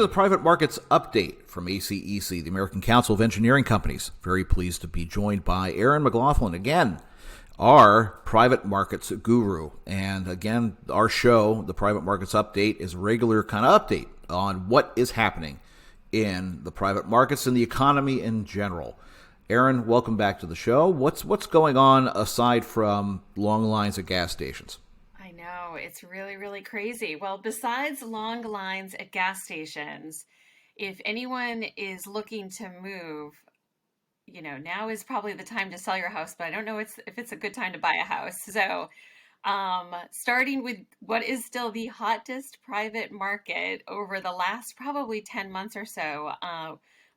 to the Private Markets Update from ACEC, the American Council of Engineering Companies. Very pleased to be joined by Erin McLaughlin again, our private markets guru. And again, our show, the Private Markets Update, is a regular kind of update on what is happening in the private markets and the economy in general. Erin, welcome back to the show. What's going on aside from long lines at gas stations? I know, it's really, really crazy. Well, besides long lines at gas stations, if anyone is looking to move, now is probably the time to sell your house, but I don't know if it's a good time to buy a house. So, starting with what is still the hottest private market over the last probably 10 months or so,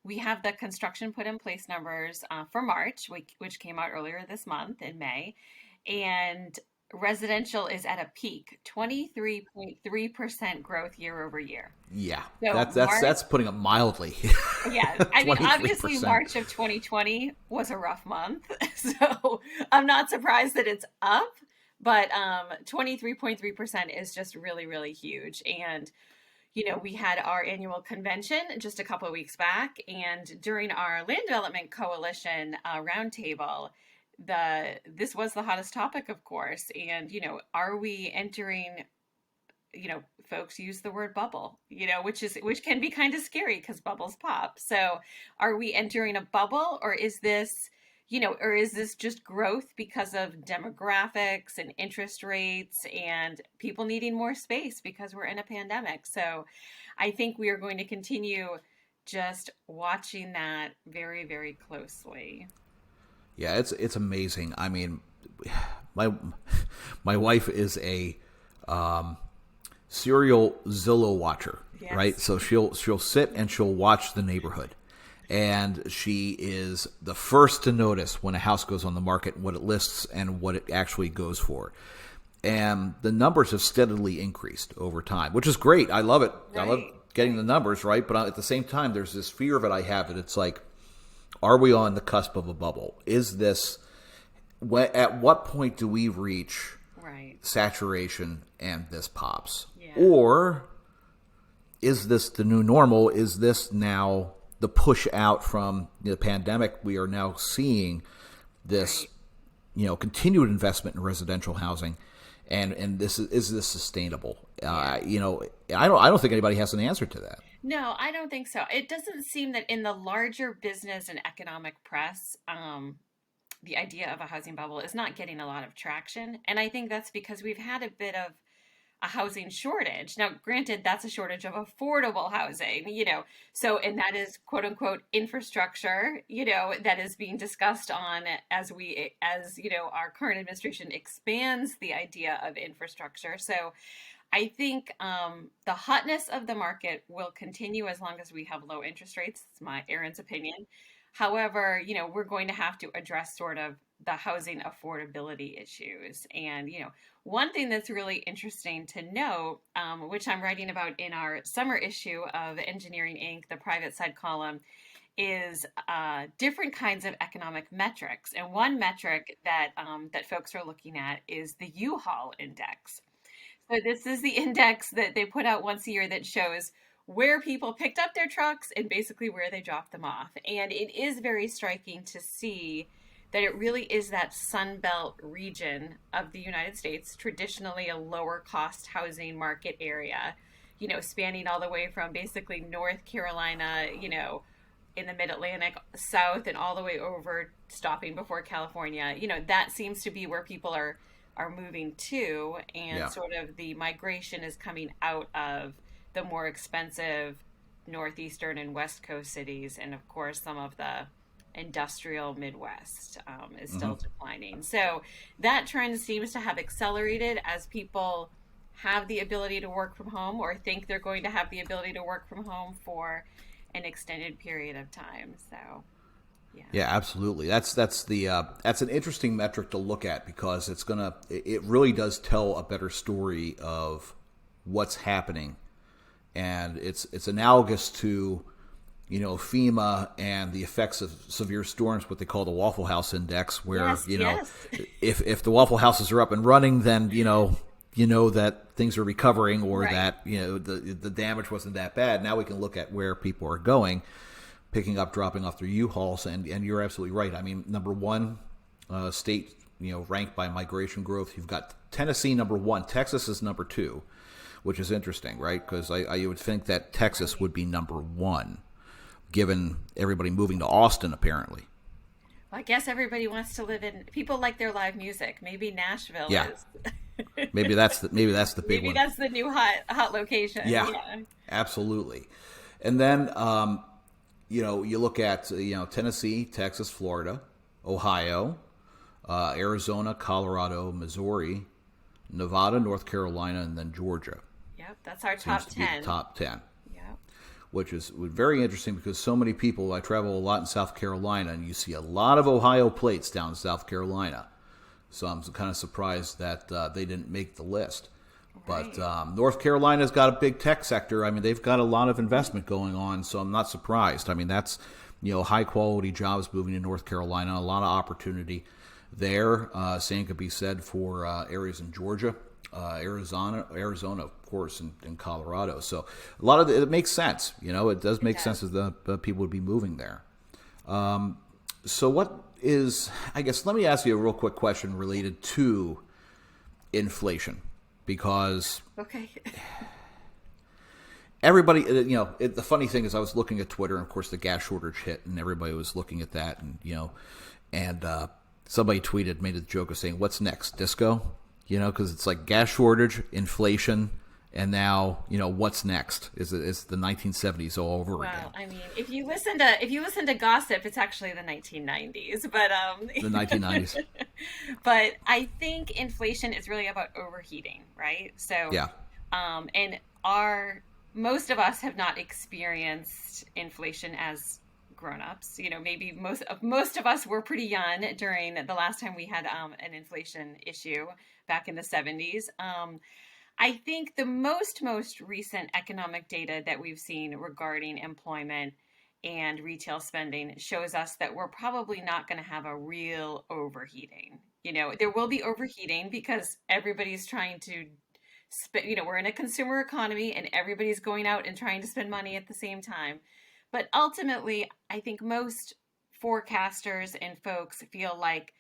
we have the construction put in place numbers for March, which came out earlier this month in May, and residential is at a peak, 23.3% growth year over year. Yeah, so that's putting it mildly. Yeah, I mean, obviously March of 2020 was a rough month, so I'm not surprised that it's up, but 23.3% is just really, really huge. And we had our annual convention just a couple of weeks back, and during our Land Development Coalition roundtable, this was the hottest topic, of course. And, are we entering, folks use the word bubble, which can be kind of scary because bubbles pop. So are we entering a bubble, or is this just growth because of demographics and interest rates and people needing more space because we're in a pandemic? So I think we are going to continue just watching that very, very closely. Yeah, it's amazing. I mean, my wife is a serial Zillow watcher, yes. Right? So she'll sit and she'll watch the neighborhood, and she is the first to notice when a house goes on the market, what it lists and what it actually goes for. And the numbers have steadily increased over time, which is great. I love it. Right. I love getting the numbers, right? But at the same time, there's this fear that I have that it's like, are we on the cusp of a bubble? Is this, at what point do we reach saturation and this pops? Yeah. Or is this the new normal? Is this now the push out from the pandemic? We are now seeing this, continued investment in residential housing. And this is this sustainable? I don't think anybody has an answer to that. No, I don't think so. It doesn't seem that in the larger business and economic press, the idea of a housing bubble is not getting a lot of traction. And I think that's because we've had a bit of a housing shortage. Now, granted, that's a shortage of affordable housing, so, and that is quote unquote infrastructure, that is being discussed on as our current administration expands the idea of infrastructure. So I think the hotness of the market will continue as long as we have low interest rates. It's Erin's opinion. However, we're going to have to address sort of the housing affordability issues. And, one thing that's really interesting to note, which I'm writing about in our summer issue of Engineering Inc., the private side column, is different kinds of economic metrics. And one metric that folks are looking at is the U-Haul index. So this is the index that they put out once a year that shows where people picked up their trucks and basically where they dropped them off. And it is very striking to see that it really is that Sun Belt region of the United States, traditionally a lower cost housing market area, spanning all the way from basically North Carolina, in the mid-Atlantic, south, and all the way over, stopping before California. That seems to be where people are moving to, and sort of the migration is coming out of the more expensive northeastern and west coast cities, and of course some of the industrial Midwest is still declining. So that trend seems to have accelerated as people have the ability to work from home, or think they're going to have the ability to work from home for an extended period of time. So yeah, absolutely. That's an interesting metric to look at, because it really does tell a better story of what's happening, and it's analogous to FEMA and the effects of severe storms, what they call the Waffle House Index, where if the Waffle Houses are up and running, then you know that things are recovering, or Right. that the damage wasn't that bad. Now we can look at where people are going, picking up, dropping off their U-Hauls, and you're absolutely right. I mean, number one state, ranked by migration growth. You've got Tennessee number one, Texas is number two, which is interesting, right? Because I would think that Texas would be number one, given everybody moving to Austin apparently. Well, I guess everybody wants to live in. People like their live music. Maybe Nashville Yeah, is. maybe that's the big Maybe one. that's the new hot location. Yeah, Yeah. absolutely. And then you look at Tennessee, Texas, Florida, Ohio, Arizona, Colorado, Missouri, Nevada, North Carolina, and then Georgia. Yep. That's our Seems top to be the 10. top 10, Yep. which is very interesting because so many people, I travel a lot in South Carolina, and you see a lot of Ohio plates down in South Carolina. So I'm kind of surprised that they didn't make the list. But Right. North Carolina's got a big tech sector. I mean, they've got a lot of investment going on, so I'm not surprised. I mean, that's high quality jobs moving to North Carolina, a lot of opportunity there. Same could be said for areas in Georgia, Arizona, of course, and Colorado. So a lot of it makes sense. It does It make sense does. that the people would be moving there. So what is? I guess let me ask you a real quick question related to inflation, because Okay. everybody, the funny thing is, I was looking at Twitter, and of course, the gas shortage hit, and everybody was looking at that, and somebody made a joke of saying, "What's next, disco?" Because it's like gas shortage, inflation, and now what's next? Is the 1970s all over again? Well, I mean, if you listen to gossip, it's actually the 1990s, but The 1990s, but I think inflation is really about overheating, right? So, yeah, and our most of us have not experienced inflation as grown-ups. Maybe most of us were pretty young during the last time we had an inflation issue back in the 70s. I think the most recent economic data that we've seen regarding employment and retail spending shows us that we're probably not going to have a real overheating. There will be overheating because everybody's trying to spend, we're in a consumer economy and everybody's going out and trying to spend money at the same time. But ultimately, I think most forecasters and folks feel like,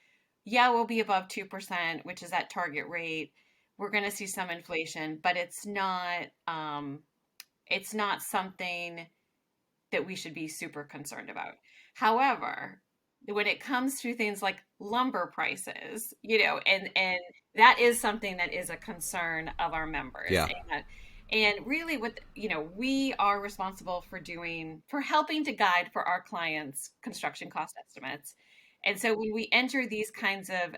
yeah, we'll be above 2%, which is that target rate. We're going to see some inflation, but it's not something that we should be super concerned about. However, when it comes to things like lumber prices, and that is something that is a concern of our members. yeah, And really what, we are responsible for helping to guide for our clients construction cost estimates. And so when we enter these kinds of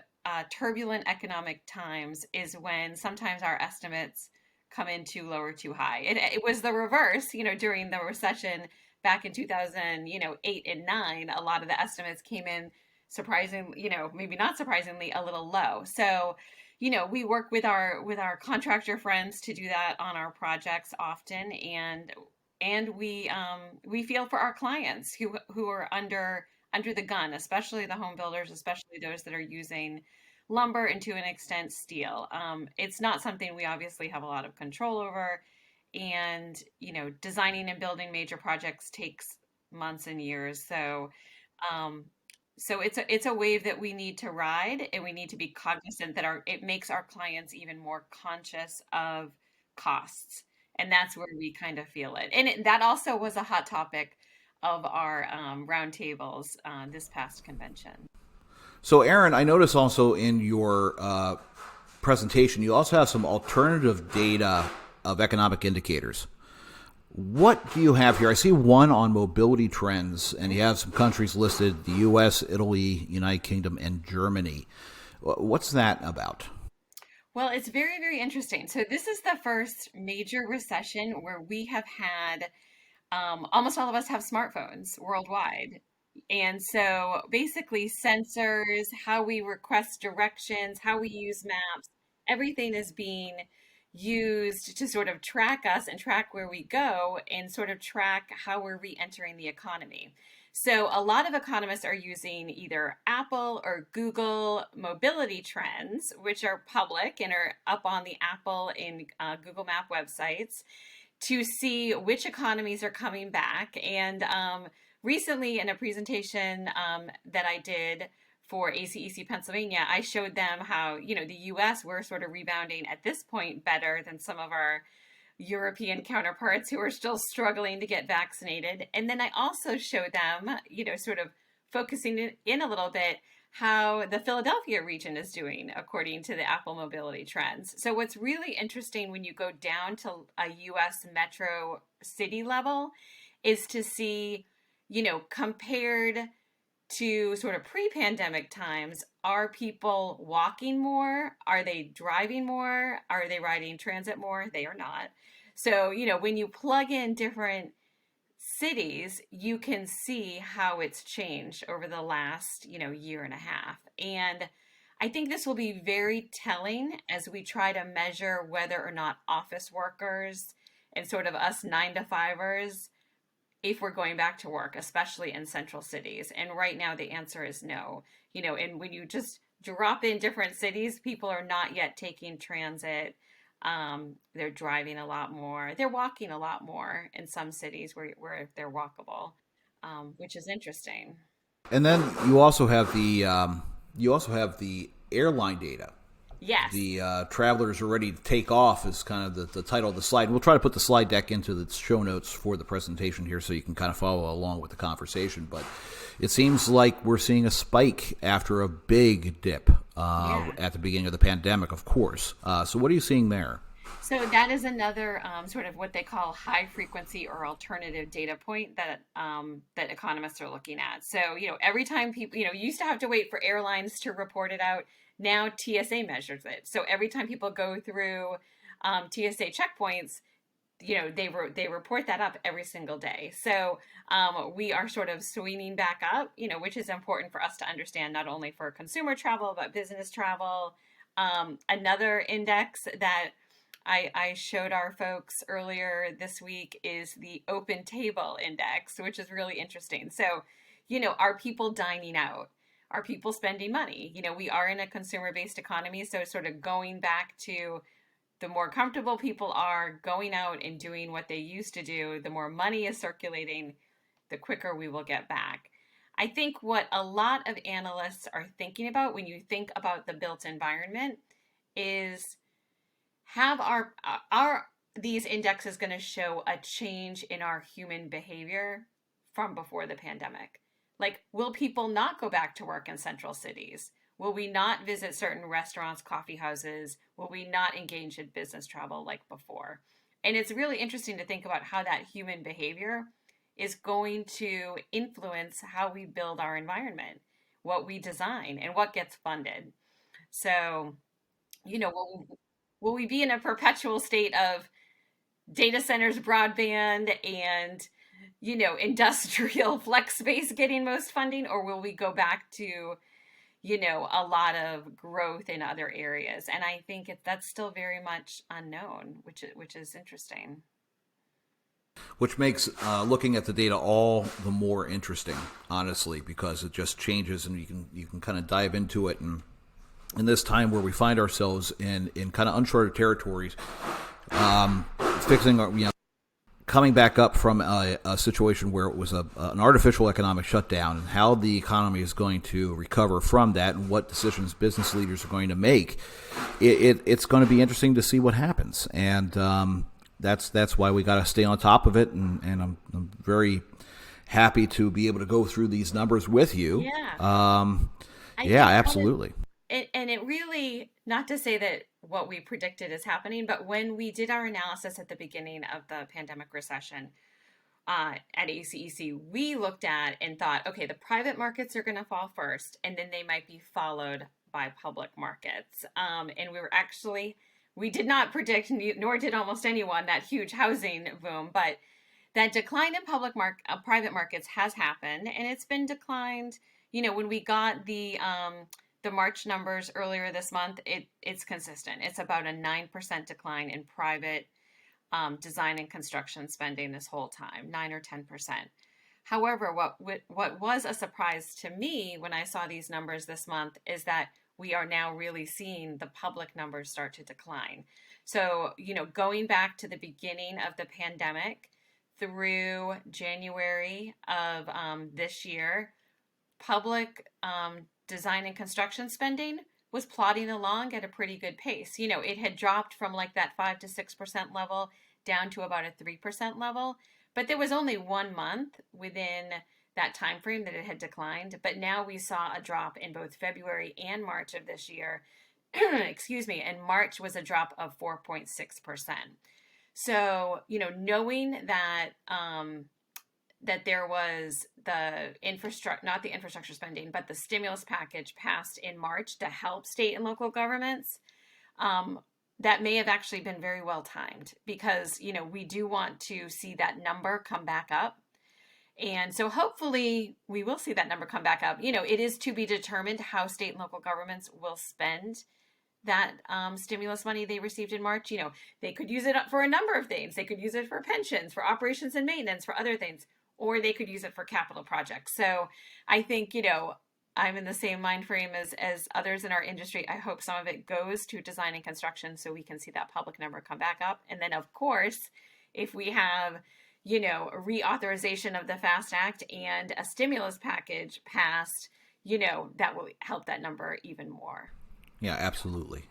turbulent economic times is when sometimes our estimates come in too low or too high. It was the reverse, during the recession back in 2000, 8 and 9, a lot of the estimates came in surprisingly, maybe not surprisingly, a little low. So, we work with our contractor friends to do that on our projects often, and we feel for our clients who are under the gun, especially the home builders, especially those that are using lumber and to an extent steel. It's not something we obviously have a lot of control over, and designing and building major projects takes months and years. Um, so it's a wave that we need to ride, and we need to be cognizant that it makes our clients even more conscious of costs, and that's where we kind of feel it. And that also was a hot topic of our roundtables this past convention. So, Aaron, I notice also in your presentation, you also have some alternative data of economic indicators. What do you have here? I see one on mobility trends, and you have some countries listed: the U.S., Italy, United Kingdom, and Germany. What's that about? Well, it's very, very interesting. So this is the first major recession where we have had almost all of us have smartphones worldwide. And so basically, sensors, how we request directions, how we use maps, everything is being used to sort of track us and track where we go and sort of track how we're re entering the economy. So a lot of economists are using either Apple or Google mobility trends, which are public and are up on the Apple and Google Map websites, to see which economies are coming back. And recently, in a presentation that I did for ACEC Pennsylvania, I showed them how, the US, we're sort of rebounding at this point better than some of our European counterparts who are still struggling to get vaccinated. And then I also showed them, sort of focusing in a little bit, how the Philadelphia region is doing according to the Apple mobility trends. So what's really interesting when you go down to a US metro city level is to see, compared to sort of pre-pandemic times, are people walking more? Are they driving more? Are they riding transit more? They are not. So, when you plug in different cities, you can see how it's changed over the last, year and a half. And I think this will be very telling as we try to measure whether or not office workers and sort of us 9 to 5ers, if we're going back to work, especially in central cities. And right now the answer is no. And when you just drop in different cities, people are not yet taking transit. They're driving a lot more. They're walking a lot more in some cities where they're walkable, which is interesting. And then you also have the airline data. Yes. The travelers are ready to take off is kind of the title of the slide. We'll try to put the slide deck into the show notes for the presentation here so you can kind of follow along with the conversation. But it seems like we're seeing a spike after a big dip at the beginning of the pandemic, of course. So what are you seeing there? So that is another sort of what they call high frequency or alternative data point that economists are looking at. So every time people you used to have to wait for airlines to report it out. Now TSA measures it. So every time people go through TSA checkpoints, they report that up every single day. So we are sort of swinging back up, which is important for us to understand, not only for consumer travel but business travel. Another index that I showed our folks earlier this week is the Open Table Index, which is really interesting. So, are people dining out? Are people spending money? We are in a consumer-based economy, so sort of going back to the more comfortable people are going out and doing what they used to do, the more money is circulating, the quicker we will get back. I think what a lot of analysts are thinking about when you think about the built environment is, have our these indexes going to show a change in our human behavior from before the pandemic? Like, will people not go back to work in central cities? Will we not visit certain restaurants, coffee houses? Will we not engage in business travel like before? And it's really interesting to think about how that human behavior is going to influence how we build our environment, what we design, and what gets funded. So, will we be in a perpetual state of data centers, broadband, and industrial flex space getting most funding, or will we go back to, a lot of growth in other areas? And I think that's still very much unknown, which is interesting. Which makes looking at the data all the more interesting, honestly, because it just changes and you can kind of dive into it. And in this time where we find ourselves in kind of uncharted territories, fixing our, coming back up from a situation where it was an artificial economic shutdown, and how the economy is going to recover from that, and what decisions business leaders are going to make, it's going to be interesting to see what happens. And that's why we got to stay on top of it. And I'm very happy to be able to go through these numbers with you. Yeah. Yeah, absolutely. And it really, not to say that what we predicted is happening, but when we did our analysis at the beginning of the pandemic recession at ACEC, we looked at and thought, okay, the private markets are going to fall first, and then they might be followed by public markets. And we did not predict, nor did almost anyone, that huge housing boom, but that decline in private markets has happened, and it's been declined. When we got the March numbers earlier this month, it's consistent. It's about a 9% decline in private design and construction spending this whole time, 9 or 10%. However, what was a surprise to me when I saw these numbers this month is that we are now really seeing the public numbers start to decline. So, going back to the beginning of the pandemic through January of this year, public design and construction spending was plodding along at a pretty good pace. It had dropped from like that 5 to 6% level down to about a 3% level, but there was only 1 month within that time frame that it had declined. But now we saw a drop in both February and March of this year. Excuse me, and March was a drop of 4.6%. So, knowing that that there was the not the infrastructure spending, but the stimulus package passed in March to help state and local governments, that may have actually been very well timed, because, we do want to see that number come back up. And so hopefully we will see that number come back up. It is to be determined how state and local governments will spend that stimulus money they received in March. They could use it for a number of things. They could use it for pensions, for operations and maintenance, for other things, or they could use it for capital projects. So I think, I'm in the same mind frame as others in our industry. I hope some of it goes to design and construction so we can see that public number come back up. And then, of course, if we have, a reauthorization of the FAST Act and a stimulus package passed, that will help that number even more. Yeah, absolutely.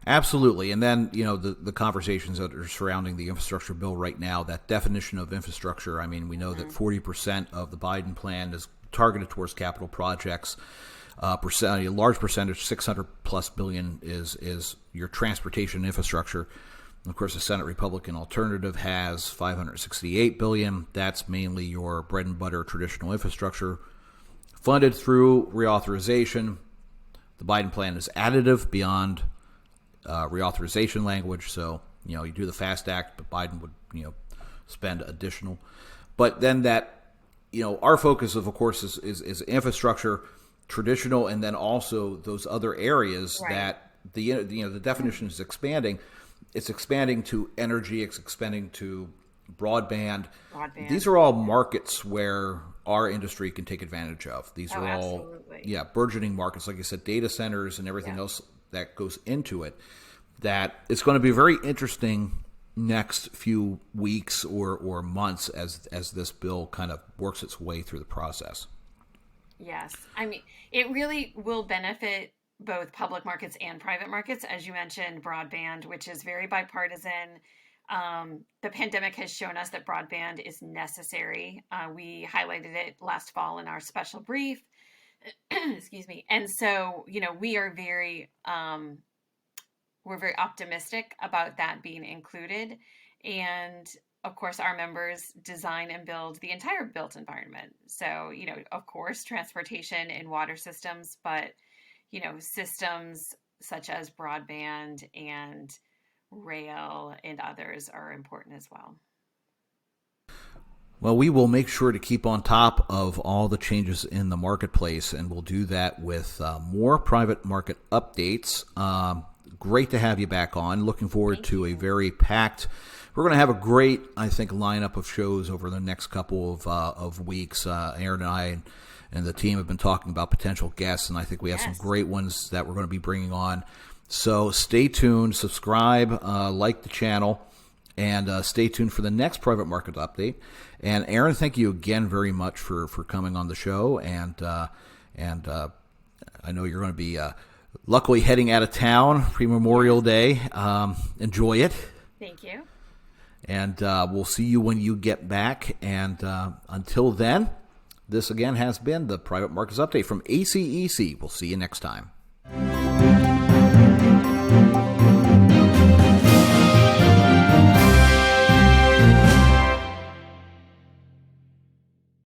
Absolutely. And then, the conversations that are surrounding the infrastructure bill right now, that definition of infrastructure, I mean, we know that 40% of the Biden plan is targeted towards capital projects. A large percentage, 600 plus billion, is your transportation infrastructure. And of course, the Senate Republican alternative has 568 billion. That's mainly your bread and butter traditional infrastructure funded through reauthorization. The Biden plan is additive beyond reauthorization language. So, you do the FAST Act, but Biden would, spend additional. But then that, our focus of course, is infrastructure, traditional, and then also those other areas that the definition is expanding. It's expanding to energy. It's expanding to broadband. These are all markets where our industry can take advantage of. These are all, burgeoning markets. Like I said, data centers and everything else that goes into it. That it's going to be very interesting next few weeks or months as this bill kind of works its way through the process. Yes. I mean, it really will benefit both public markets and private markets. As you mentioned, broadband, which is very bipartisan. The pandemic has shown us that broadband is necessary. We highlighted it last fall in our special brief. Excuse me. And so, we are we're very optimistic about that being included. And of course, our members design and build the entire built environment. So, of course, transportation and water systems, but, systems such as broadband and rail and others are important as well. Well, we will make sure to keep on top of all the changes in the marketplace, and we'll do that with more private market updates. Great to have you back on. Looking forward to a very packed. We're going to have a great, I think, lineup of shows over the next couple of weeks. Erin and I and the team have been talking about potential guests, and I think we have some great ones that we're going to be bringing on. So stay tuned, subscribe, like the channel, and stay tuned for the next private market update. And Erin, thank you again very much for coming on the show. And I know you're going to be luckily heading out of town pre-Memorial Day. Enjoy it. Thank you. And we'll see you when you get back. And until then, this again has been the Private Markets Update from ACEC. We'll see you next time.